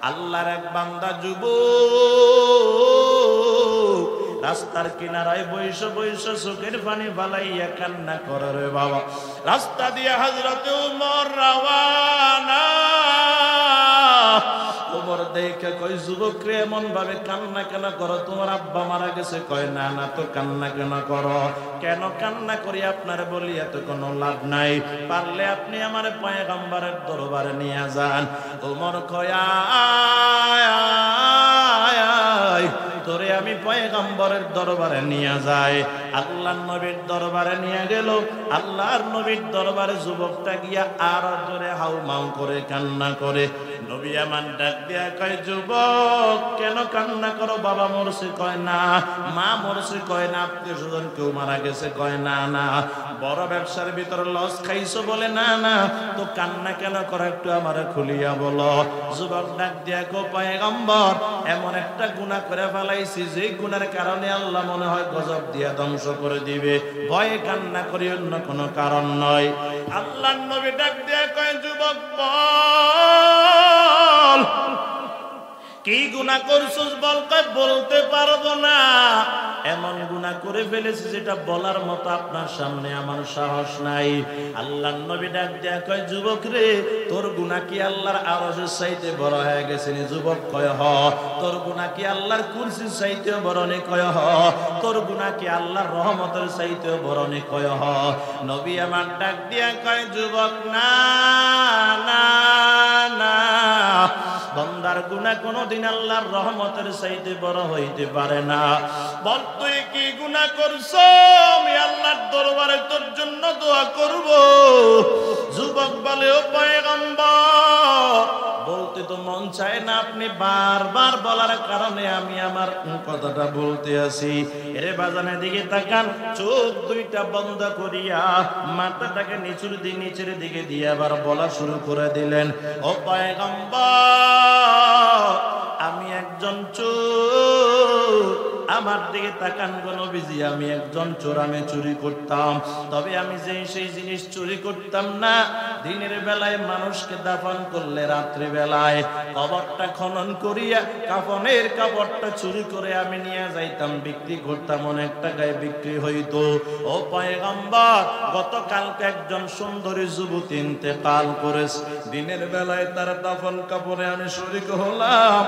আল্লাহর এক বান্দা যুবক রাস্তার কিনারায় বইসা বইসা চোখের পানি ফালাইয়া কান্না করে রে বাবা। রাস্তা দিয়ে হযরত ওমর রওয়ানা। ওমর দেখে কই যুবক রে এমন ভাবে কান্না কেন করো? তোমার আব্বা মারা গেছে? কয় না না। তো কান্না কেন করো? কেন কান্না করি আপনার বলি এত কোনো লাভ নাই, পারলে আপনি আমার পয়গম্বরের দরবারে নিয়ে যান। ওমর কয় তোরে আমি পয়গম্বরের দরবারে নিয়ে যাই। আল্লাহর নবীর দরবারে নিয়ে গেল। আল্লাহর নবীর দরবারে যুবকটা গিয়া আর জোরে হাউমাউ করে কান্না করে। নবী আমার ডাক দিয়া কয় যুবক কেন কান্না করো? বাবা মরছে? কয় না। মা মরছে? কয় না। আত্মীয় স্বজন কেউ মারা গেছে? কয় না না। বড় ব্যবসার ভিতরে লস খাইছো? বলে না না। তো কান্না কেন করো একটু আমারে খুলিয়া বলো। যুবক ডাক দিয়া কয় পয়গম্বর এমন একটা গুনাহ করে ফেলাইছি যে গুনার কারণে আল্লাহ মনে হয় গজব দিয়া ধ্বংস করে দিবে, ভয়ে কান্না করি, অন্য কোনো কারণ নয়। আল্লাহর নবী ডাক দিয়া কয় যুবক বল কি গুনাহ করছিস বল। কয় বলতে পারবো না, এমন গুনাহ করে ফেলেছি যেটা বলার মতো আপনার সামনে আমার সাহস নাই। আল্লাহর নবী ডাক দিয়া কয় যুবক রে তোর গুনাহ কি আল্লাহর আরশের চাইতে বড় হয়ে গেছে নি? যুবক কয় হ। তোর গুনাহ কি আল্লাহর কুরসির চাইতেও বড় নি? কয় হ। তোর গুনাহ কি আল্লাহর রহমতের চাইতেও বড় নি? কয় হ। নবী আমার ডাক দিয়া কয় যুবক না না না, বান্দার গুনাহ কোনদিন আল্লাহর রহমতের চাইতে বড় হইতে পারে না। বল তুই কি গুনাহ করছো? আমি আল্লাহর দরবারে তোর জন্য দোয়া করব। যুবক বলে ও পয়গম্বর বলতে তো মন চায় না, আপনি বারবার বলার কারণে আমি আমার কথাটা বলতে আছি। এরে বাজানের দিকে তাকান, চোখ দুইটা বন্ধ করিয়া মাথাটাকে নিচের দিকে দিয়ে আবার বলা শুরু করে দিলেন ও পয়গম্বর আমি একজন চোর। আমার দিকে তাকান গো নবীজি, আমি একজন চোর, আমি চুরি করতাম। তবে আমি সেই জিনিস চুরি করতাম না দিনের বেলায় মানুষকে দাফন করলে রাত্রি বেলায় কবরটা খনন করিয়া কাফনের কাপড়টা চুরি করে আমি নিয়ে যাইতাম, বিক্রি করতাম, অনেক টাকায় বিক্রি হইতো। ও পয়গম্বর গতকালকে একজন সুন্দরী যুবতী ইন্তেকাল করেছে, দিনের বেলায় তার দাফন কাপড়ে আমি শরীক হলাম,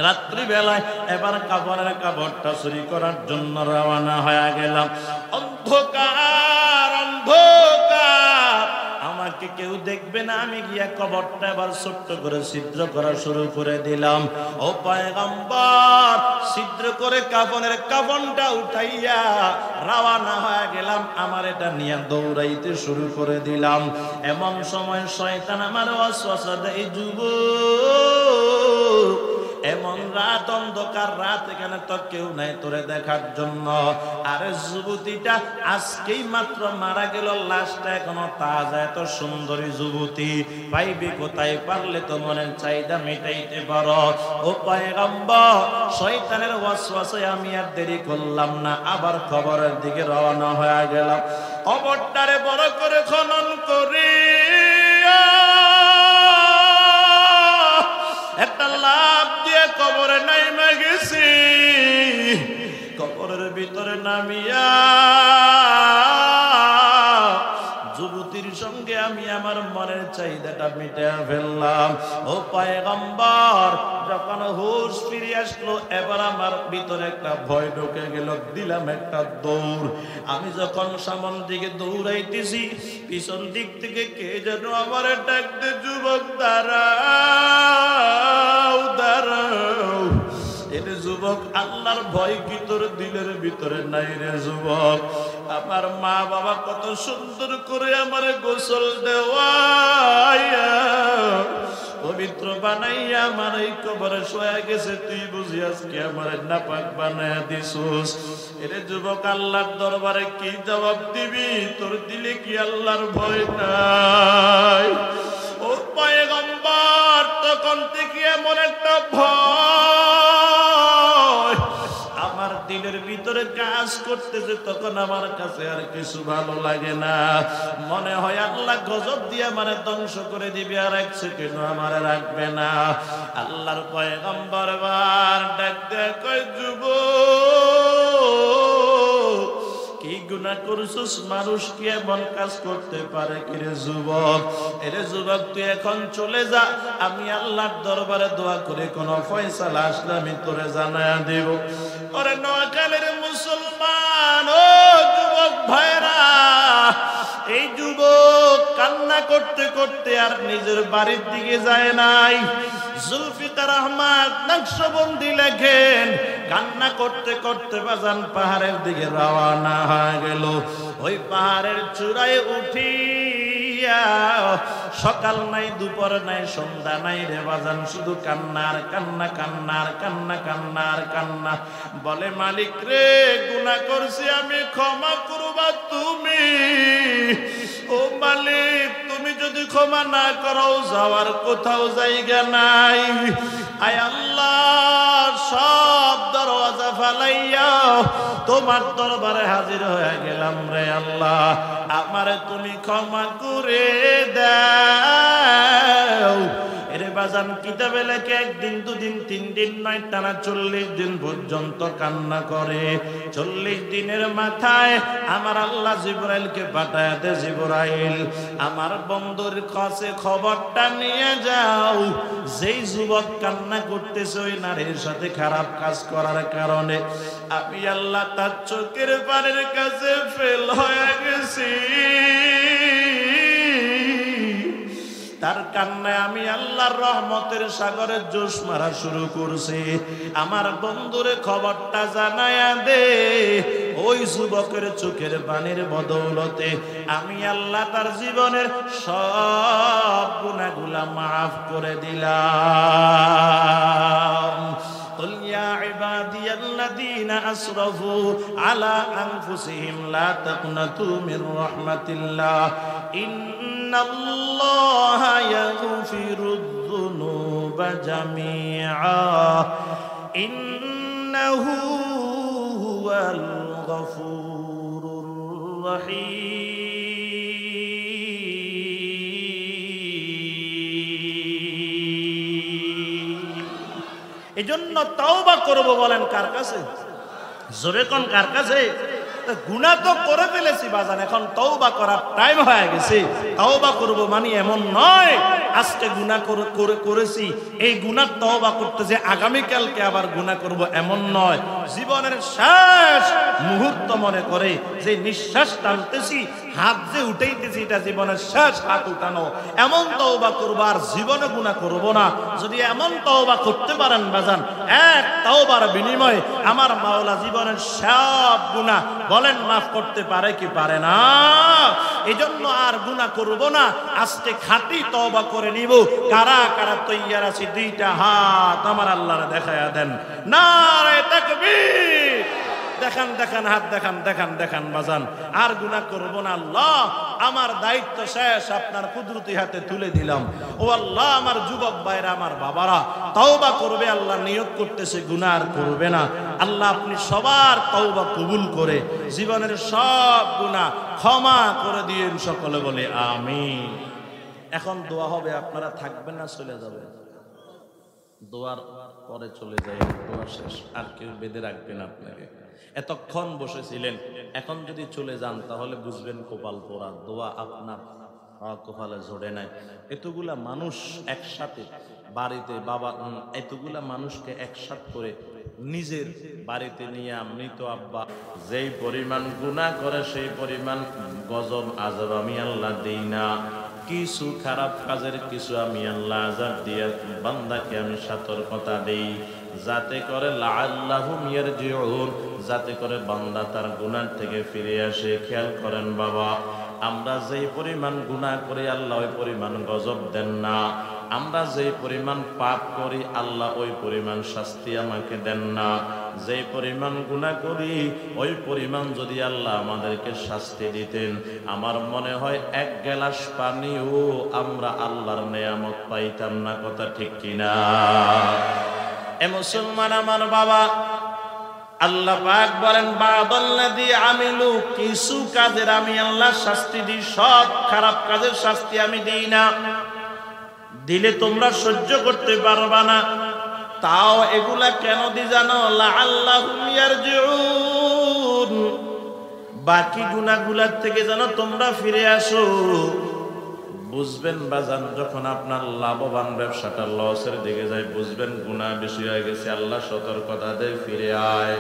রাত্রি বেলায় এবার কাপড়ের কাপড়টা চুরি করার জন্য রওনা হয়ে গেলাম। অন্ধকার অন্ধকার, আমাকে কেউ দেখবে না, আমি গিয়া কবরটা এবার ছোট্ট করে ছিদ্র করা শুরু করে দিলাম। ও পয়গম্বর ছিদ্র করে কাফনটা উঠাইয়া রওনা হয়ে গেলাম, আমার এটা নিয়ে দৌড়াইতে শুরু করে দিলাম। এমন সময় শয়তান আমার ওয়াসওয়াসা দেয় যুবক এমন রাত অন্ধকার রাত, এখানে তো কেউ নাই তোরে দেখার জন্য। আরে যুবতীটা আজকেই মাত্র মারা গেল, লাশটা এখনো তাজা, এত সুন্দরী যুবতী পাইবি কোথায়? পারলে তো মনের চাহিদা মেটাইতে পারো। ও পয়গম্বর শয়তানের ওয়াসওয়াসায় আমি আর দেরি করলাম না, আবার কবরের দিকে রওনা হয়ে গেলাম। কবরটারে বড় করে খনন করি একটা লাভ দিয়ে কবরে নাইমা গেছি। কবরের ভিতরে নামিয়া যুবতীর সঙ্গে আমি আমার মনের চাহিদাটা মিটিয়ে ফেললাম। ও পয়গম্বর যখন হুঁশ ফিরে আসলো, এবার আমার ভিতরে একটা ভয় ঢুকে গেল, দিলাম একটা দৌড়। আমি যখন সামন দিকে দৌড়াইতেছি, পিছন দিক থেকে কে যেন আমার ডাকতে যুবক দাঁড়াও দাঁড়াও। এর যুবক আল্লাহর ভয় কি তোর দিলের ভিতরে নাই রে যুবক? আমার মা বাবা কত সুন্দর করে আমার গোসল দেওয়াইয়া পবিত্র বানাইয়া আমার এই কবরে শোয়া গেছে, তুই বুঝি আজকে আমার নাপাক বানাইয়া দিছস। এরে যুবক আল্লাহর দরবারে কি জবাব দিবি? তোর দিলে কি আল্লাহর ভয় নাই? ও পয়গম্বর তখন থেকে এমন একটা ভয় আমার দিলে দিলের ভিতরে কাজ করতেছে, তখন আমার কাছে আর কিছু ভালো লাগে না। মনে হয় আল্লাহ গজব দিয়ে আমারে ধ্বংস করে দিবে, আর এক সেকেন্ড আমারে রাখবে না। আল্লাহর পয়গম্বর বার ডাক দেয়া কয়, যুবক কি গুনাহ করছিস? মানুষ কি এমন কাজ করতে পারে? কিরে যুবক, এরে যুবক তুই এখন চলে যা, আমি আল্লাহর দরবারে দোয়া করে কোন ফয়সালা আসলে আমি তোরে জানায়া দেব। ওরে নোয়াখালীর মুসলমান, ও যুবক ভাইরা, এই যুবক কান্না করতে করতে আর নিজের বাড়ির দিকে যায় নাই। জুলফিকার আহমদ নকশবন্দি লেখেন, কান্না করতে করতে বাজান পাহাড়ের দিকে রওনা হয়ে গেল। ওই পাহাড়ের চূড়ায় উঠিয়া সকাল নাই, দুপুর নাই, সন্ধ্যা নাই রে বাজান, শুধু কান্নার কান্না, কান্নার কান্না, কান্নার কান্না। বলে, মালিক রে, গুনাহ করছি আমি, ক্ষমা করবা তুমি। ও মালিক, তুমি যদি ক্ষমা না করো, যাওয়ার কোথাও জায়গা নাই। আয় আল্লাহ, সব দরওয়াজা ফালাইয়া তোমার দরবারে হাজির হয়ে গেলাম রে আল্লাহ, আমারে তুমি ক্ষমা করে দাও। এরে বাজান কিতাবে লেখে একদিন, দুদিন, 3 দিন নয়, টানা 40 দিন পর্যন্ত কান্না করে। 40 দিনের মাথায় আমার আল্লাহ জিবরাইলকে পাঠায় দে, জিবরাইল আমার বন্ধুর কাছে খবরটা নিয়ে যাও, যেই যুবক কান্না করতেছে ওই নারীর সাথে খারাপ কাজ করার কারণে আমি আল্লাহ তার চোখের পানির কাছে ফেল হয়ে গেছি। তার কান্নায় আমি আল্লাহর রহমতের সাগরে জোশ মারা শুরু করছি। আমার বন্ধুরে খবরটা জানায়া দে, ওই যুবকের চোখের পানির বদৌলতে আমি আল্লাহ তার জীবনের সব গুনাহগুলা মাফ করে দিলাম। قل يا عبادي الذين أسرفوا على أنفسهم لا تقنطوا من رحمة الله إن الله يغفر الذنوب جميعا إنه هو الغفور الرحيم। এজন্য তওবা করব বলেন কার কাছে? জোরে কোন কার কাছে? গুনাহ তো করে ফেলেছি বাজান, এখন তওবা করার টাইম হয়ে গেছে। তওবা করব মানে এমন নয় আজকে গুনাহ করেছি, এই গুনাহ তওবা করতে যে আগামী কালকে আবার গুনাহ করব, এমন নয়। জীবনের শেষ মুহূর্ত মনে করে যে নিঃশ্বাস টানতেছি, হাত যে উঠাইতেছি, এটা জীবনের শেষ হাত উঠানো, এমন তওবা করব, আর জীবনে গুনাহ করব না। যদি এমন তওবা করতে পারেন বাজান, এক তওবার বিনিময়ে আমার মাওলা জীবনের সব গুনাহ বলেন মাফ করতে পারে কি পারে না? এজন্য আর গুনাহ করব না, আজকে খাঁটি তওবা করে নিব। কারা কারা তৈয়ার আছে? 2টা হাত আমার আল্লাহরে দেখায়া দেন। নারে তাকবীর! দেখান দেখান, হাত দেখান, দেখান দেখান বাজান। আর গুনাহ করব না আল্লাহ, আমার দায়িত্ব শেষ, আপনার কুদরতি হাতে তুলে দিলাম। ও আল্লাহ, আমার যুবক ভাইরা, আমার বাবারা তওবা করবে, আল্লাহ নিয়ত করতেছে গুনাহ আর করবে না। আল্লাহ আপনি সবার তওবা কবুল করে জীবনের সব গুনাহ ক্ষমা করে দিয়েন। সকলে বলে আমিন। এখন দোয়া হবে, আপনারা থাকবেন না চলে যাবেন? দোয়ার পরে চলে যাই, দোয়া শেষ, আর কেউ বেঁধে রাখবেন আপনাকে। এতক্ষণ বসেছিলেন, এখন যদি চলে যান তাহলে বুঝবেন কপাল পোড়া, দোয়া আপনার কপালে ঝরে নাই। এতগুলা মানুষ একসাথে বাড়িতে, বাবা এতগুলা মানুষকে একসাথ করে নিজের বাড়িতে নিয়ে মৃত আব্বা যেই পরিমাণ গুনাহ করে সেই পরিমাণ গজব আযাব আমি আল্লাহ দেই না। কিছু খারাপ কাজের কিছু আমি আল্লাহ আযাব দিয়ে বান্দাকে আমি সতর্কতা দেই, যাতে করে লাআল্লাহুম ইয়ারজিউন, যাতে করে বান্দা তার গুনাহ থেকে ফিরে আসে। খেয়াল করেন বাবা, আমরা যেই পরিমাণ গুনাহ করি আল্লাহ ওই পরিমাণ গজব দেন না। আমরা যেই পরিমাণ পাপ করি আল্লাহ ওই পরিমাণ শাস্তি আমাকে দেন না। যেই পরিমাণ গুনাহ করি ওই পরিমাণ যদি আল্লাহ আমাদেরকে শাস্তি দিতেন, আমার মনে হয় 1 গ্লাস পানিও আমরা আল্লাহর নেয়ামত পাইতাম না। কথা ঠিক কিনা? এ মুসলমান আমার বাবা, আল্লাহ পাক বলেন বাদাল্লাযী আমিলু, কিছু কাজের আমি আল্লাহ শাস্তি দিই, সব খারাপ কাজের শাস্তি আমি দিই না। দিলে তোমরা সহ্য করতে পারবা না, তাও এগুলা কেন দি জানো? লাআল্লাহুম ইয়ারজিউন, বাকি গুনাহগুলোর থেকে যেন তোমরা ফিরে আসো। বুঝবেন বাজান, যখন আপনার লাভবান ব্যবসাটা লসের দিকে যায়, বুঝবেন গুনাহ বেশি হয়ে গেছে, আল্লাহ সতর্কতা দেয় ফিরে আয়।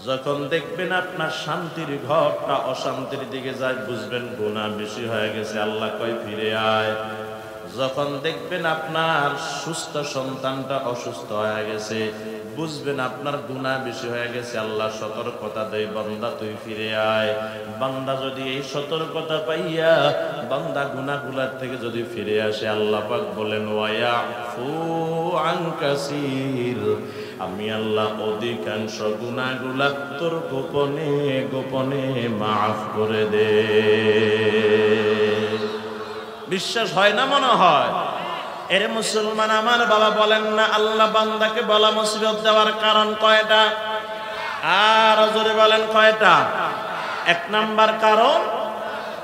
যখন দেখবেন আপনার শান্তির ঘরটা অশান্তির দিকে যায়, বুঝবেন গুনাহ বেশি হয়ে গেছে, আল্লাহ কয় ফিরে আয়। যখন দেখবেন আপনার সুস্থ সন্তানটা অসুস্থ হয়ে গেছে, বুঝবেন আপনার গুনাহ বেশি হয়ে গেছে, আল্লাহ সতর্কতা দেয় বান্দা তুই ফিরে আয়। বান্দা যদি এই সতর্কতা পাইয়া বান্দা গুনাহগুলার থেকে যদি ফিরে আসে, আল্লাহ পাক বলেন ওয়ায়াফু আন কাসীর, আমি আল্লাহ অধিকাংশ গুনাহগুলা তোর গোপনে গোপনে মাফ করে দে। বিশ্বাস হয় না মনে হয়? এরে মুসলমান আমার বাবা, বলেন না আল্লাহ বান্দাকে বলা মুসিবত দেওয়ার কারণ কয়টা? আর জোরে বলেন কয়টা? এক নাম্বার কারণ,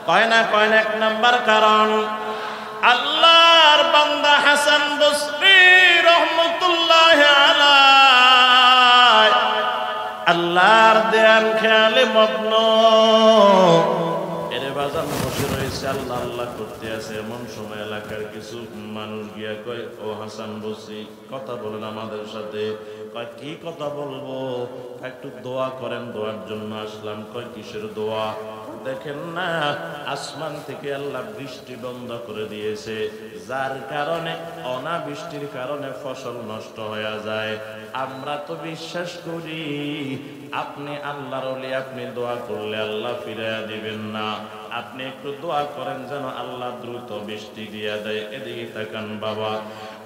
কয় না এক নাম্বার কারণ, আল্লাহর বান্দা হাসান বসরি রহমতুল্লাহি আলাইহি আল্লাহর দেয়াল খেয়ালে মগ্ন। এরে বাজান বসে রয়েছে, আল্লাহ আল্লাহ করতে আছে। এমন সময় এলাকার কিছু মানুষ গিয়া কয়, ও হাসান বসরি কথা বলেন আমাদের সাথে। কয় কি কথা বলবো? একটু দোয়া করেন, দোয়ার জন্য আসলাম। কয় কিসের দোয়া? দেখেন না আসমান থেকে আল্লাহ বৃষ্টি বন্ধ করে দিয়েছে, যার কারণে অনাবৃষ্টির কারণে ফসল নষ্ট হয়ে যায়। আমরা তো বিশ্বাস করি আপনি আল্লাহর ওলি, আপনি দোয়া করলে আল্লাহ ফিরাইয়া দিবেন না। আপনি একটু দোয়া করেন যেন আল্লাহ দ্রুত বৃষ্টি দিয়া দেয়। এদিকে তাকান বাবা,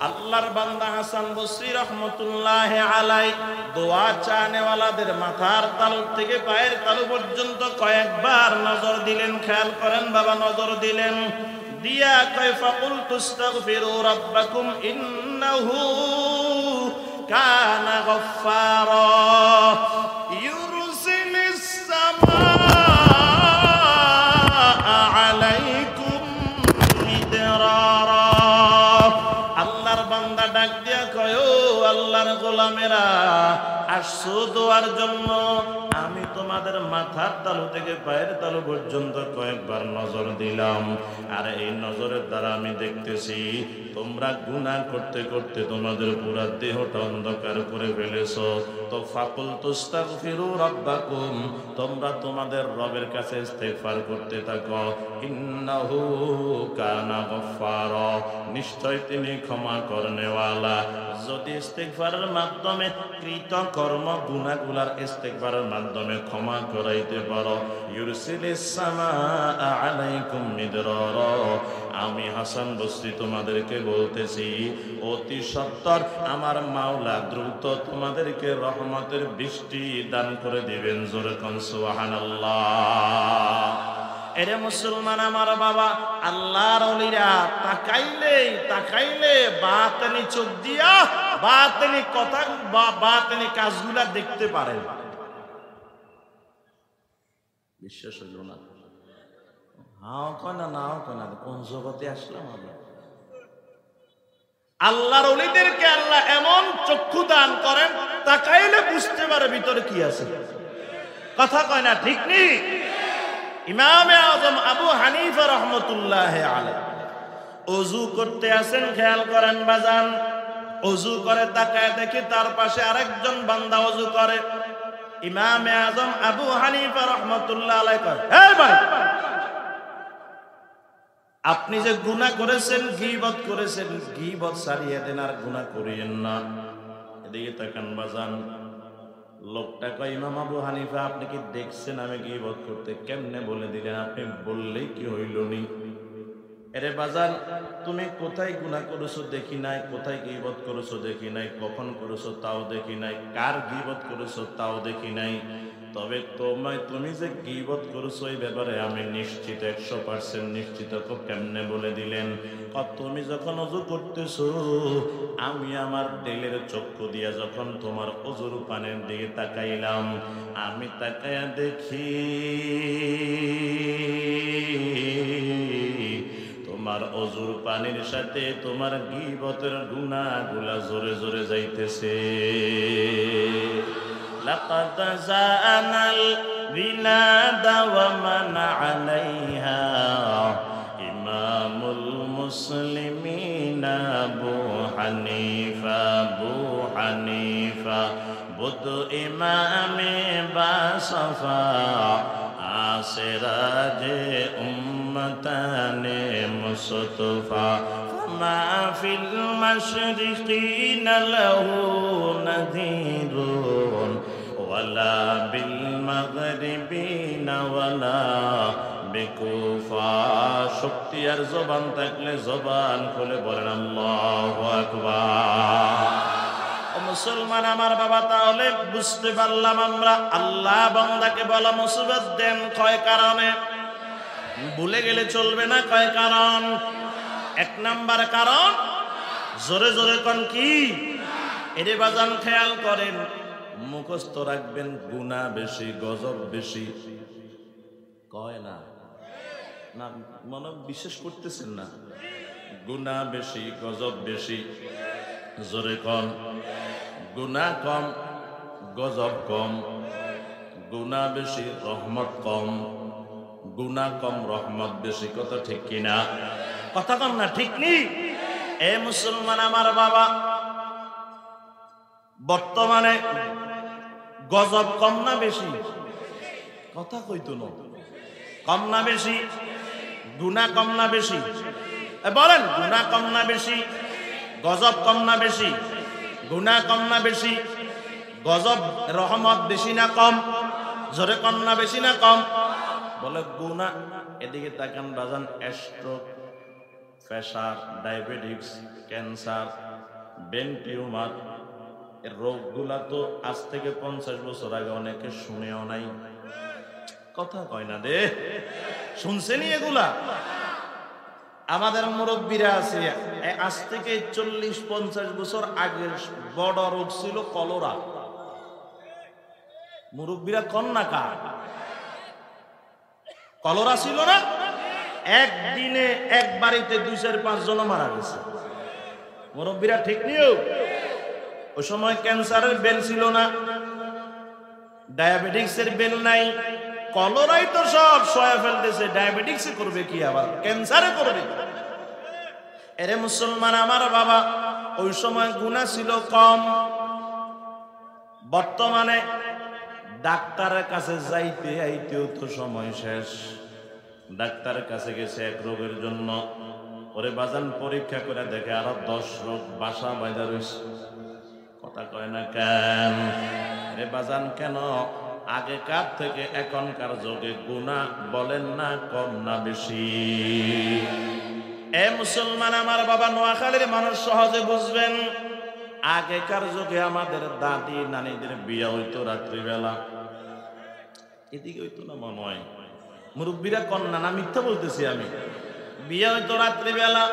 আল্লাহর বান্দা হাসান বসরি রহমতুল্লাহি আলাইহি দোয়া চানেওয়ালাদের মাথার তালু থেকে পায়ের তালু পর্যন্ত কয়েকবার নজর দিলেন। খেয়াল করেন বাবা, নজর দিলেন, দিয়া কয় ফাকুলতু আস্তাগফিরু রাব্বাকুম ইন্নাহু কানা গফফারা ইউরসিলিস সামাআ আলাইকুম মিদরারা। আল্লাহর বান্দা ডাক দিয়া কয়, ও আল্লাহর গোলামেরা, আসছো দোয়ার জন্য, আমি তোমাদের মাথার তালু থেকে পায়ের তালু পর্যন্ত কয়েকবার নজর দিলাম। আর এই নজরের দ্বারা আমি দেখতেছি তোমরা গুনাহ করতে করতে তোমাদের পুরা দেহটা অন্ধকার করে ফেলেছো। তো ফাকুলতু আস্তাগফিরু রাব্বাকুম, তোমরা তোমাদের রবের কাছে ইস্তেগফার করতে থাকো। ইন্নাহু কানা গফফারা, নিশ্চয় তিনি ক্ষমা করনেওয়ালা। যদি ইস্তেগফারের মাধ্যমে কৃত কর্ম গুনাহগুলার ইস্তেগফারের মাধ্যমে ক্ষমা করাইতে পারো, ইউরসিলিস সামাআ আলাইকুম মিদরারা, আমি হাসান বসরি তোমাদেরকে বলতেছি অতি সত্বর আমার মাওলা দ্রুত তোমাদেরকে রহমতের বৃষ্টি দান করে দিবেন। জোরে কোন সুবহানাল্লাহ। এরে মুসলমান আমার বাবা, আল্লাহর ওলিরা তাকাইলে বাতিনি চোখ দিয়া বাতিনি কথা বা বাতিনি কাজগুলা দেখতে পারেন। বিশ্বাস হইল না? হাও কনা নাও কনা, কোন জগতে আসলাম আমরা? আল্লাহর ওলিদেরকে আল্লাহ এমন চক্ষু দান করেন, তাকাইলে বুঝতে পারে ভিতরে কি আছে। কথা কয় না, ঠিক নেই? ইমামে আজম আবু হানিফা রহমতুল্লাহি আলাইহি ওযু করতে আসেন, খেয়াল করেন বাজান, ওযু করে তাকায় দেখি তার পাশে আরেকজন বান্দা ওযু করে। ইমামে আজম আবু হানিফা রহমতুল্লাহি আলাইহি কয়, এই ভাই, আপনি যে গুনাহ করেছেন, গীবত করেছেন, গীবত ছাড়িয়ে দেন, আর গুনাহ করিয়েন না। এদিকে তাকান বাজান, লোকটা কয়, ইমাম আবু হানিফা আপনি কি দেখছেন আমি গীবত করতে? কেমনে বলে দিলেন? আপনি বললেই কি হইল নি? এরে বাজান, তুমি কোথায় গুনাহ করেছো দেখি নাই, কোথায় গীবত করেছো দেখি নাই, কখন করেছো তাও দেখি নাই, কার গীবত করেছো তাও দেখি নাই, তবে তুমি যে গীবত করেছো এই ব্যাপারে আমি নিশ্চিত, 100% নিশ্চিত। কেমনে বলে দিলেন? তুমি যখন ওযু করতেছো আমি আমার তেলের চক্ষু দিয়া যখন তোমার ওযুর পানের দিকে তাকাইলাম, আমি তাকায়া দেখি তোমার ওযুর পানির সাথে তোমার গীবতের গুনাহগুলা জোরে জোরে যাইতেছে। লাকাদ জানাল বিলাদা ওয়া মান আলাইহা ইমামুল মুসলিমিন আবু হানিফা বুধ ইমামে বাসফা আসরাজে উম্মতানে মুস্তফা মা ফিল মাশরিকিন লাহু নাযীরুন ওয়ালা বিল মাগরিবিন ওয়ালা বিকুফা। শক্তি আর জবান থাকলে জবান খুলে বলেন আল্লাহু আকবার। মুসলমান আমার বাবা, তাহলে বুঝতে পারলাম আমরা আল্লাহ বান্দাকে বলা মুসিবত দেন কয় কারণে। ভুলে গেলে চলবে না, কয় কারণ? 1 নাম্বার কারণ, জোরে জোরে কোন কি? এরে বাজান খেয়াল করেন, মুখস্থ রাখবেন, গুনাহ বেশি, গজব বেশি। কয় না না মনে বিশেষ করতেছেন না? গুনাহ বেশি, গজব বেশি। জোরে কন। গুনাহ কম, গজব কম। গুনাহ বেশি, রহমত কম। গুনাহ কম, রহমত বেশি। কথা ঠিক কিনা? কথা কম না, ঠিক নেই? এ মুসলমান আমার বাবা, বর্তমানে গজব কম না বেশি? কথা কইতো না। কম না বেশি? গুনাহ কম না বেশি? বলেন, গুনাহ কম না বেশি? গজব কম না বেশি? গুনাহ কম না বেশি? গজব রহমত বেশি না কম? জোরে কম না বেশি না কম? বলে গুনাহ। এদিকে তাকান বাজান, stroke, pressure, diabetes, cancer, brain tumour, এর রোগগুলা তো আজ থেকে 50 বছর আগে অনেকে শুনেও নাই। কথা কয় না দে, শুনছেনি এগুলা? আমাদের মুরব্বীরা আছে, আজ থেকে 40-50 বছর আগের বড় রোগ ছিল কলেরা। মুরব্বীরা কন্যা কার? কলেরা ছিল না? একদিনে এক বাড়িতে 2-4-5 জন মারা গেছে। মুরব্বীরা ঠিক নিও। ওই সময় ক্যান্সারের বেল ছিল না, ডায়াবেটিক্সের বেল নাই। কলেরাই তো সব সয়া ফেলতেছে, ডায়াবেটিক্সে করবে কি, আবার ক্যান্সারে করবে। এরে মুসলমান আমার বাবা, ওই সময় গুনাহ ছিল কম। বর্তমানে ডাক্তারের কাছে যাইতে আইতেও তো সময় শেষ। ডাক্তারের কাছে গেছে এক রোগের জন্য, ওরে বাজান পরীক্ষা করে দেখে আরো 10 রোগ বাসা বাইদা রয়েছে। কথা কয় না কেন? রে বাজান কেন? আগেকার থেকে এখনকার যুগে গুনাহ বলেন না কম না বেশি? এ মুসলমান আমার বাবা, নোয়াখালীর মানুষ সহজে বুঝবেন। আগেকার যুগে আমাদের দাদি নানিদের বিয়ে হইতো রাত্রিবেলা। এদিকে হইতো না মনে হয়, মুরব্বীরা কন্যা না, মিথ্যা বলতেছি আমি। বিয়ে হইতো রাত্রিবেলা,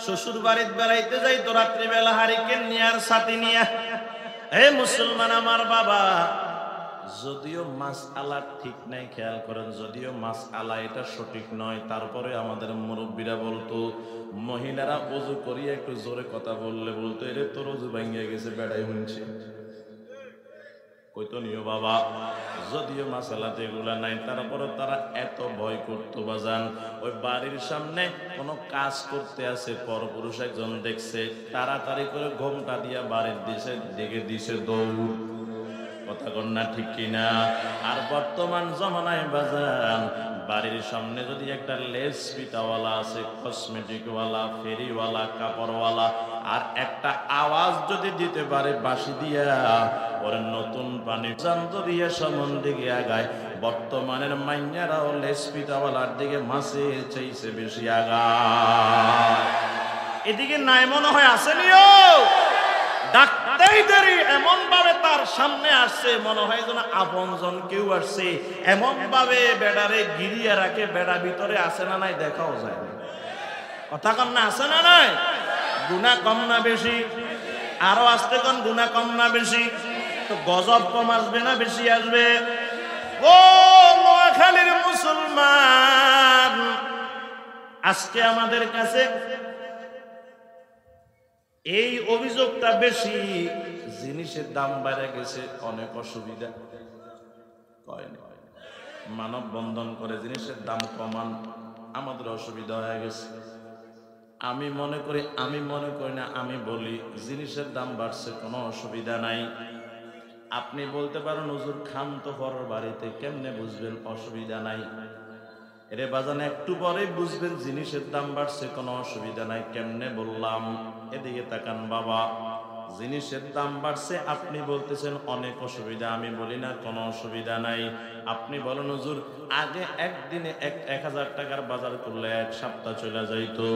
শ্বশুর বাড়িতে বেড়াইতে যাইতো রাত্রিবেলা, হারিকেন নিয়ে আর ছাতি নিয়ে। হে মুসলমান আমার বাবা, যদিও মাসআলা ঠিক নাই, খেয়াল করেন, যদিও মাসআলা এটা সঠিক নয়, তারপরে আমাদের মুরব্বীরা বলতো, মহিলারা ওযু করিয়া একটু জোরে কথা বললে বলতো, এরে তোর ওযু ভাঙিয়া গেছে, বেড়াই শুনছে। কইতো নিও বাবা, যদিও মাসালাতে এগুলা নাই, তারপরে তারা এত ভয় করতো বাজান। ওই বাড়ির সামনে কোনো কাজ করতে আছে, পরপুরুষ একজন দেখছে, তাড়াতাড়ি করে ঘোমটা দিয়া বাড়ির দিকে দিছে দৌড়। কথা কন না ঠিক কিনা? আর বর্তমান জমানায় বাজান, বাড়ির সামনে যদি একটা লেস পিটাওয়ালা আছে, কসমেটিকওয়ালা, ফেরিওয়ালা, কাপড়ওয়ালা, আর একটা আওয়াজ যদি দিতে পারে বাঁশি দিয়া, পরে নতুন পানি জান্ত দিয়ে সামন দিকে আগায়। বর্তমানের মাইয়ারাও লেস পিটাওয়ালার দিকে মাসে চাইছে বেশি আগায়। এদিকে নাই মনে হয় আসেনিও, ডাকতেই দেরি এমন ভাবে তার সামনে আসছে মনে হয় যেন আপনজন কেউ আসছে, এমন ভাবে বেড়ারে গিরিয়া রাখে, বেড়া ভিতরে আসে না নাই দেখাও যায় না। কথা কন না, আসে না নাই? গুনাহ কম না বেশি? আরো আসতে কোন গুনাহ কম না বেশি? তো গজব কম আসবে না বেশি আসবে? ও নোয়াখালীর মুসলমান, আজকে আমাদের কাছে এই অভিযোগটা বেশি, জিনিসের দাম বেড়ে গেছে, অনেক অসুবিধা। মানব বন্ধন করে জিনিসের দাম কমান, আমাদের অসুবিধা হয়ে গেছে। আমি মনে করি না, আমি বলি জিনিসের দাম বাড়ছে, কোনো অসুবিধা নাই। আপনি বলতে পারেন হুজুর খান তো পরের বাড়িতে, কেমনে বুঝবেন অসুবিধা নাই? এরে বাজান একটু পরে বুঝবেন জিনিসের দাম বাড়ছে, কোনো অসুবিধা নাই। কেমনে বললাম? এদিকে তাকান বাবা, জিনিসের দাম বাড়ছে, আপনি বলতেছেন অনেক অসুবিধা, আমি বলি না কোনো অসুবিধা নাই। আপনি বলেন হুজুর আগে একদিনে 1000 টাকার বাজার করলে এক সপ্তাহ চলে যাইতো,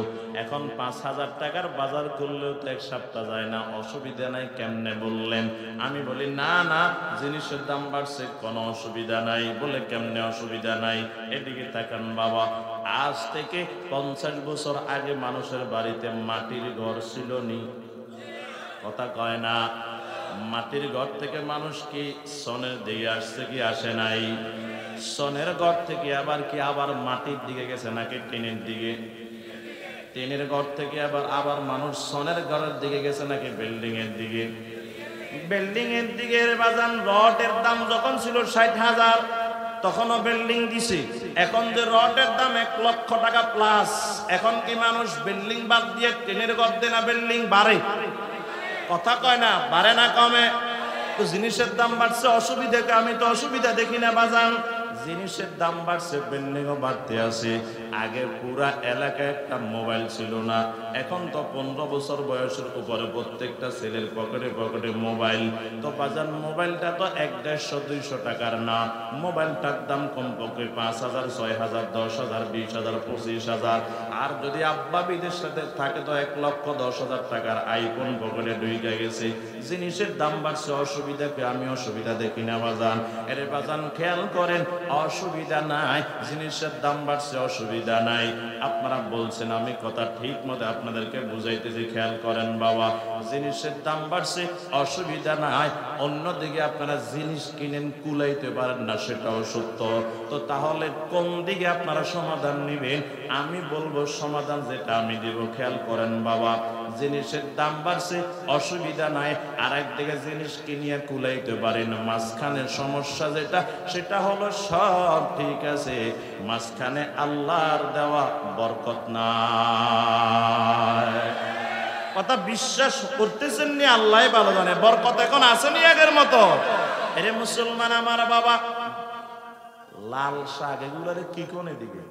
এখন 5000 টাকার বাজার করলেও তো এক সপ্তাহ যায় না, অসুবিধা নাই। কেমনে বললেন? আমি বলি না না, জিনিসের দাম বাড়ছে, কোনো অসুবিধা নাই। বলে কেমনে অসুবিধা নাই? এদিকে তাকান বাবা, আজ থেকে 50 বছর আগে মানুষের বাড়িতে মাটির ঘর ছিল নি? কথা কয় না? মাটির ঘর থেকে মানুষ কি সনের দিকে আসছে কি আসে নাই? সনের ঘর থেকে আবার মাটির দিকে গেছে নাকি টিনের দিকে? টিনের ঘর থেকে আবার মানুষ সনের ঘরের দিকে গেছে নাকি বিল্ডিং এর দিকে? বিল্ডিং এর দিকে। বাজান রডের দাম যখন ছিল 60,000 তখনও বিল্ডিং দিছে, এখন যে রডের দাম 1 লক্ষ টাকা প্লাস, এখন কি মানুষ বিল্ডিং বাদ দিয়ে টিনের ঘর দিয়ে না বিল্ডিং বাড়ে? কথা কয় না, বাড়ে না কমে? তো জিনিসের দাম বাড়ছে, অসুবিধা কি? আমি তো অসুবিধা দেখি না বাজান। জিনিসের দাম বাড়ছে, বিল্ডিংও বাড়তে আছে। আগে পুরা এলাকায় একটা মোবাইল ছিল না, এখন তো 15 বছর বয়সের উপরে প্রত্যেকটা ছেলের পকেটে মোবাইল। তো বাজান মোবাইলটা তো 150-200 টাকার না, মোবাইলটার দাম কমপক্ষে 5000, 6000, 10,000, 20,000, 25,000। আর যদি আব্বা বিদেশ সাথে থাকে তো 1,10,000 টাকার আইফোন পকেটে ঢুকে গেছে। জিনিসের দাম বাড়ছে, অসুবিধা কি? আমি অসুবিধা দেখি না বাজান। এরে বাজান খেয়াল করেন, অসুবিধা নাই, জিনিসের দাম বাড়ছে, অসুবিধা নাই। আপনারা বলছেন, আমি কথা ঠিক মতো আপনাদেরকে বুঝাইতেছি, খেয়াল করেন বাবা। জিনিসের দাম বাড়ছে, অসুবিধা নাই, অন্যদিকে আপনারা জিনিস কিনেন কুলাইতে পারেন না, সেটাও সত্য। তো তাহলে কোন দিকে আপনারা সমাধান নেবেন? আমি বলবো সমাধান যেটা আমি দিব, খেয়াল করেন বাবা। জিনিসের দাম বাড়ছে, অসুবিধা নাই, আর একদিকে জিনিস কিনিয়া কুলাইতে পারেন। মাঝখানের সমস্যা যেটা, সেটা হলো সব ঠিক আছে, মাঝখানে আল্লাহর দেওয়া বরকত নাই। কথা বিশ্বাস করতেছেন নি? আল্লাহ ভালো জানে, বরকত এখন আসেনি আগের মতো। এরে মুসলমান আমার বাবা, লাল শাক এগুলারে কি কোন দিকে?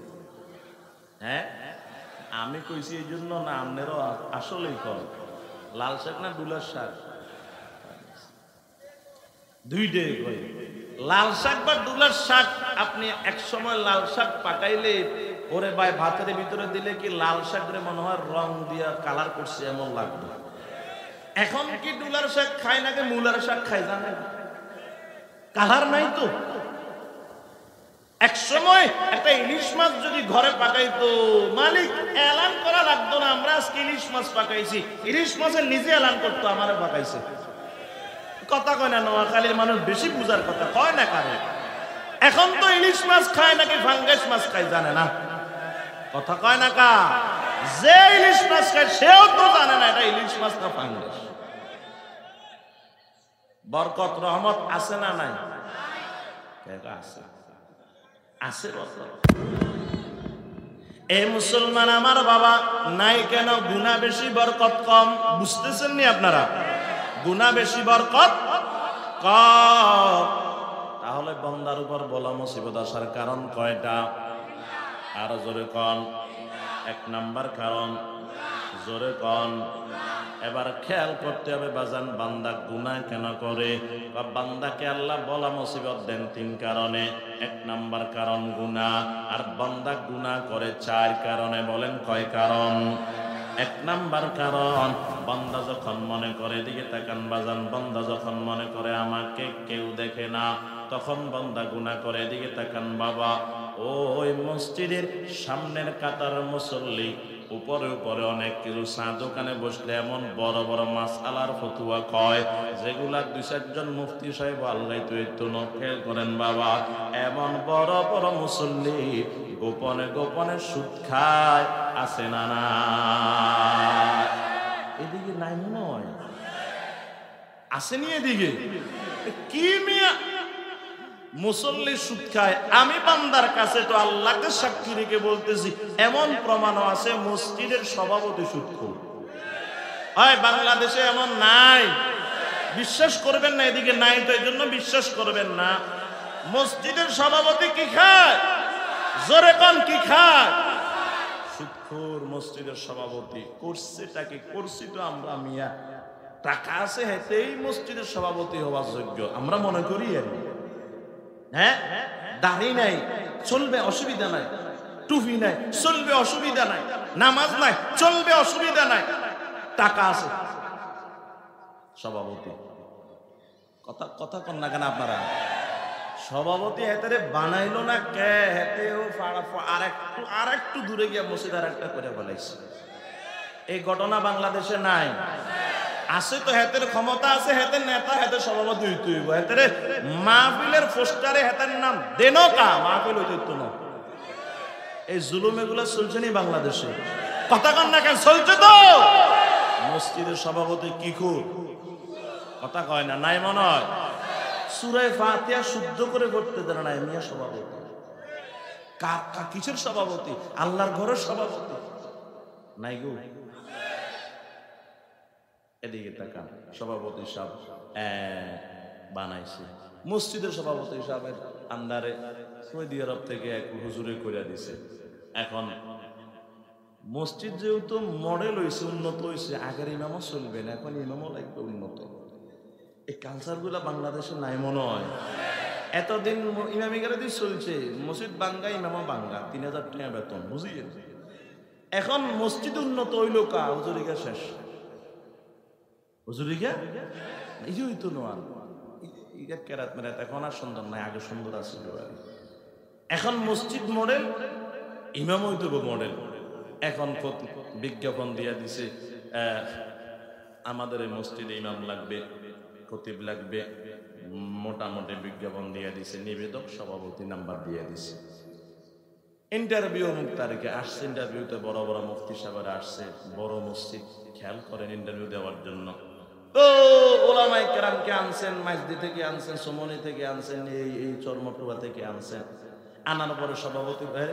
হ্যাঁ, আমি কইছি এই জন্য না, আপনারও আসলেই কর। লাল শাক না দুলার শাক? দুইটাই কই। লাল শাক বা দুলার শাক, আপনি এক সময় লাল শাক পাকাইলে ওরে ভাই ভাতের ভিতরে দিলে কি লাল শাকের মনে হয় রং দিয়া কালার করছে এমন লাগবে। এখন কি দুলার শাক খায় নাকি মূলার শাক খায় জানেন? কালার নাই তো। এক সময় একটা ইলিশ মাছ যদি ঘরে পাকাইতো, মালিক এলান করা লাগতো না, আমরা আজকে ইলিশ মাছ পাকাইছি, ইলিশ মাছের নিজে এলান করতো আমারে পাকাইছে। কথা কয় না? নোয়াখালীর মানুষ বেশি বুঝার কথা কয় না কারে। এখন তো ইলিশ মাছ খায় নাকি ফাঙ্গাস মাছ খায় জানে না। কথা কয় না কা? যে ইলিশ মাছ খায় সেও তো জানে না এটা ইলিশ মাছ না ফাঙ্গাস। বরকত রহমত আছে না নাই? আছে, আছে বরকত। এ মুসলমান আমার বাবা, নাই কেন? গুনাহ বেশি বরকত কম। বুঝতেছেন নি আপনারা? গুনাহ বেশি বরকত কম। তাহলে বান্দার উপর বলা মুসিবত আসার কারণ কয়টা? আরো জোরে কন। 1 নাম্বার কারণ, জোরে কন। এবার খেয়াল করতে হবে বাজান, বান্দা গুনাহ কেন করে বা বান্দাকে আল্লাহ বলা মুসিবত দেন 3 কারণে। 1 নাম্বার কারণ গুনাহ। আর বান্দা গুনাহ করে 4 কারণে। বলেন কয় কারণ? এক নাম্বার কারণ, বান্দা যখন মনে করে, এদিকে তাকান বাজান, বান্দা যখন মনে করে আমাকে কেউ দেখে না, তখন বান্দা গুনাহ করে। এদিকে তাকান বাবা, ওই মসজিদের সামনের কাতার মুসল্লি উপরে উপরে অনেক কিছু চা দোকানে বসলে এমন বড় বড় মাসআলার ফতুয়া কয়, যেগুলা 2-4 জন মুফতি সাহেব আল্লাহ তো একটু খেয়াল করেন বাবা, এমন বড় বড় মুসল্লি গোপনে গোপনে সুদ খায়, আছে না না? এদিকে নাই মনে হয়, আসেনি এদিকে? কি মিয়া মুসল্লি সুদ খায়? আমি বান্দার কাছে তো আল্লাহকে সাক্ষী রেখে বলতেছি, এমন প্রমাণও আছে মসজিদের সভাপতি সুদখোর। হয় বাংলাদেশে এমন নাই, বিশ্বাস করবেন না, এদিকে নাই তো এই জন্য বিশ্বাস করবেন না। মসজিদের সভাপতি কি খায়? জোরে কোন কি খায়? সুদখোর মসজিদের সভাপতি। করছেটাকে করছি তো আমরা মিয়া, টাকা আছে হেতেই মসজিদের সভাপতি হওয়ার যোগ্য আমরা মনে করি। হ্যাঁ, দাড়ি নাই চলবে অসুবিধা নাই, টুপি নাই চলবে অসুবিধা নাই, নামাজ নাই চলবে অসুবিধা নাই, টাকা আছে সভাপতি। কথা কথা কন না কেন আপনারা? সভাপতি হেতারে বানাইলো না কে? হেতেও আর একটু দূরে গিয়ে মসজিদ আর একটা করে বলাইছে। এই ঘটনা বাংলাদেশে নাই। আছে তো হেতের ক্ষমতা আছে, হেতের নেতা, হেতের সভাপতি হইতে হইব। হেতের মাহফিলের পোস্টারে হেতের নাম দেন কা, মাহফিল হইতে না। এই জুলুম এগুলো চলছে নি বাংলাদেশে? কথা কন না কেন? চলছে তো। মসজিদের সভাপতি কি খুব কথা কয় না, নাই মনে হয়? সূরা ফাতিহা শুদ্ধ করে পড়তে দেন না, মিয়া সভাপতি। কিসের সভাপতি? আল্লাহর ঘরের সভাপতি নাই গো। এদিকে তাকান, সভাপতি সাহেব বানাইছে মসজিদের সভাপতি সাহেবের আন্ডারে সৌদি আরব থেকে এক হুজুরে কইরা দিছে। এখন মসজিদ যেহেতু মডেল হয়েছে, উন্নত হয়েছে, আগের ইমামও চলবে না, এখন ইমামও লাগবে উন্নত। এই কালচার গুলা বাংলাদেশে নাই মনে হয়। এতদিন ইমামি গাড়ি চলছে, মসজিদ বাঙ্গা ইমামও বাঙ্গা, 3000 টাকা বেতন, বুঝিয়েন। এখন মসজিদ উন্নত হইল কা? হুজুরিকা শেষ, হুজুরিকা এই যে হইতো নোয়ান ইগা কেরাত মেরাত এখন আর সুন্দর নাই, আগে সুন্দর আছিল। এখন মসজিদ মডেল, ইমাম হইতো মডেল। এখন বিজ্ঞাপন দিয়া দিছে, আমাদের এই মসজিদে ইমাম লাগবে, খতিব লাগবে, মোটামুটি বিজ্ঞাপন দিয়া দিছে। নিবেদক সভাপতি নাম্বার দিয়া দিছে। ইন্টারভিউ অমুক তারিখে আসছে। ইন্টারভিউতে বড় বড় মুফতি সাহেবরা আসছে, বড় মসজিদ, খেয়াল করেন ইন্টারভিউ দেওয়ার জন্য। তো ওলামাই কেরামকে আনছেন, মাইজদি থেকে আনছেন, সোমনি থেকে আনছেন, এই চরমটুয়া থেকে আনছেন। আনার পরে সভাপতি ভাই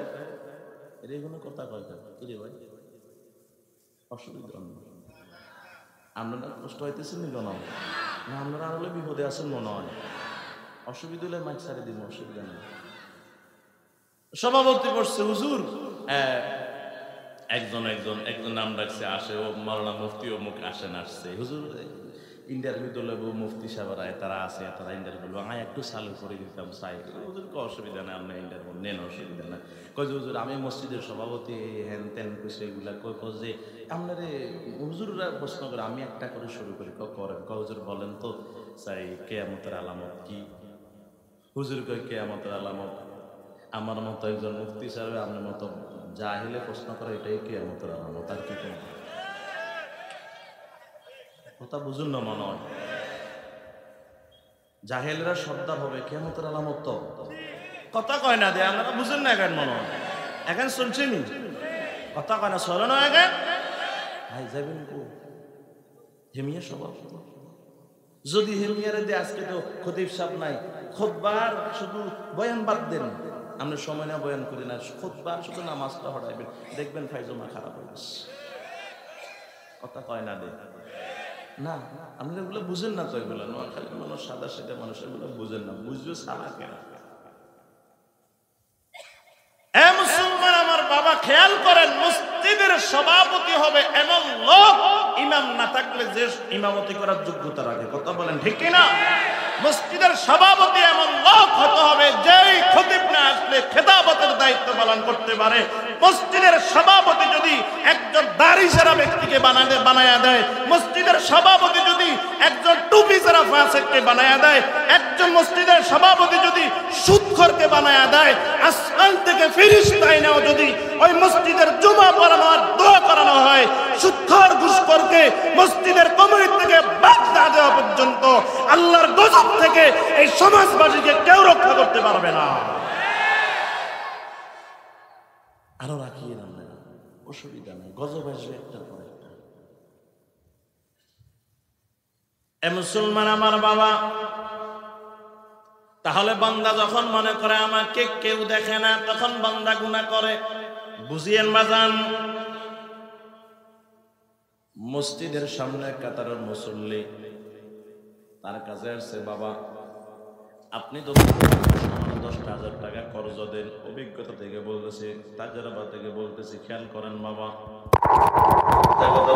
এর কোনো কথা কয় কিরে ভাই, অসুবিধা আপনারা কষ্ট হইতেছেন নি কেন? না আপনারা আরো বিপদে আছেন মনে হয়। অসুবিধা হলে মাইক ছাড়ে দিব, অসুবিধা নেই। সভাপতি বসছে, হুজুর একজন নাম রাখছে, আসে ও মাওলানা মুফতি ও মুখ আসেন, আসছে হুজুর ইন্টারভিউ দিলে মুফতি সাহেবরা তারা আছে, তারা ইন্টারভিউ আমি একটু চালু করে দিতাম চাই। হুজুরকে অসুবিধা নেই, আপনার ইন্টারভিউ নেন, অসুবিধা নেই। কয় যে হুজুর আমি মসজিদের সভাপতি, হ্যান ত্যান কইছে এগুলা। কয় যে আপনারে হুজুররা প্রশ্ন করে, আমি একটা করে শুরু করি। করেন। কয় হুজুর বলেন তো চাই কিয়ামতের আলামত কি? হুজুর কয় কিয়ামতের আলামত আমার মতো একজন মুফতি সাহেব আপনার মতো জাহিলে প্রশ্ন করে, এটাই কিয়ামতের আলামত, আর কি কোনো কথা বুঝুন না মনে হয়? জাহেলরা সর্দার হবে, কিয়ামতের আলামত তো কথা কয় না, দেয় আপনারা বুঝেন না এখন মনে হয়। এখন শুনছি নি কথা কয় না, চলে না এখন ভাই যাবেন কো হেমিয়া স্বভাব। যদি হেমিয়ারে দিয়ে আজকে তো খতিব সাহেব নাই, খুতবার শুধু বয়ান বাদ দেন, আপনি সময় না বয়ান করি না, খুতবার শুধু নামাজটা হটাইবেন, দেখবেন ফাইজমা খারাপ হয়ে গেছে। কথা কয় না দে না, আপনি এগুলো বুঝেন না তো। এগুলো নোয়াখালী মানুষ, সাদা সাদা মানুষ, এগুলো বুঝেন না। বুঝবে সারা কেন? মুসলমান আমার বাবা খেয়াল করেন, মসজিদের সভাপতি হবে এমন লোক, ইমাম না থাকলে যে ইমামতি করার যোগ্যতা রাখে। কথা বলেন ঠিক কিনা? মসজিদের সভাপতি এমন লোক হতে হবে যেই খতিব না আসলে খেতাবতের দায়িত্ব পালন করতে পারে। মসজিদের সভাপতি যদি একজন দাড়ি ছাড়া ব্যক্তিকে বানায়া দেয়, মসজিদের সভাপতি যদি একজন টুপি ছাড়া ফাসিককে বানায়া দেয়, একজন মসজিদের সভাপতি যদি সুদখোরকে বানায়া দেয়, আসমান থেকে ফেরেশতা এনেও যদি ওই মসজিদের জুমা পড়ানো আর দোয়া করানো হয়, সুদখোর ঘুষখোরকে মসজিদের কমিটি থেকে বাদ না দেওয়া পর্যন্ত আল্লাহর গজব থেকে এই সমাজবাসীকে কেউ রক্ষা করতে পারবে না। আরো রাখিয়ে না, অসুবিধা নেই, গজব আসবে একটার পর একটা। এ মুসলমান আমার বাবা, তাহলে বান্দা যখন মনে করে আমাকে কেউ দেখে না, তখন বান্দা গুনাহ করে। বুঝিয়েন বাজান, মসজিদের সামনে কাতারের মুসল্লি তার কাছে আসছে, বাবা আপনি তো 10,000 টাকা কর্জ দেন, অভিজ্ঞতা থেকে বলতেছি, তাজরাবা থেকে বলতেছি, খেয়াল করেন বাবা, কথা